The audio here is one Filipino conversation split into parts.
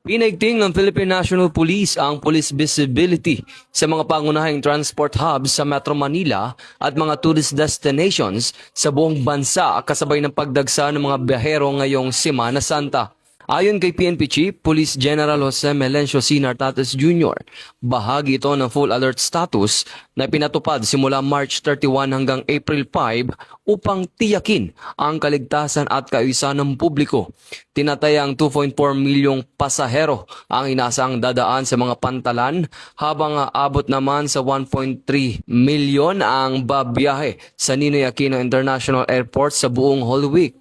Pinaigting ng Philippine National Police ang police visibility sa mga pangunahing transport hubs sa Metro Manila at mga tourist destinations sa buong bansa kasabay ng pagdagsa ng mga biyahero ngayong Semana Santa. Ayon kay PNP Chief Police General Jose Melencio C. Nartates Jr., bahagi ito ng full alert status na pinatupad simula March 31 hanggang April 5 upang tiyakin ang kaligtasan at kaayusan ng publiko. Tinatayang 2.4 milyong pasahero ang inaasang dadaan sa mga pantalan habang abot naman sa 1.3 milyon ang babiyahe sa Ninoy Aquino International Airport sa buong Holy Week.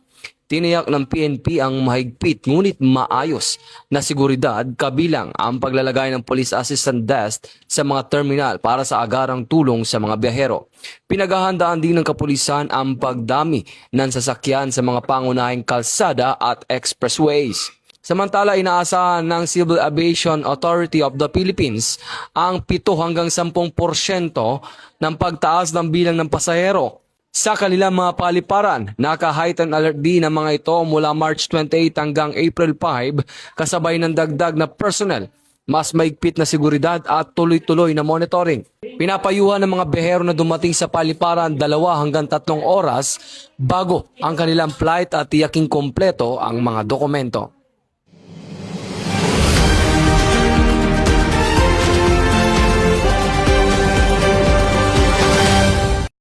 Tiniyak ng PNP ang mahigpit ngunit maayos na seguridad kabilang ang paglalagay ng Police Assistant Desk sa mga terminal para sa agarang tulong sa mga biyahero. Pinaghahandaan din ng kapulisan ang pagdami ng sasakyan sa mga pangunahing kalsada at expressways. Samantala, inaasahan ng Civil Aviation Authority of the Philippines ang 7 hanggang 10% ng pagtaas ng bilang ng pasahero sa kanilang mga paliparan. Naka-heightened alert din ang mga ito mula March 28 hanggang April 5 kasabay ng dagdag na personnel, mas maigpit na seguridad at tuloy-tuloy na monitoring. Pinapayuhan ng mga biyahero na dumating sa paliparan 2 hanggang 3 oras bago ang kanilang flight at tiyaking kompleto ang mga dokumento.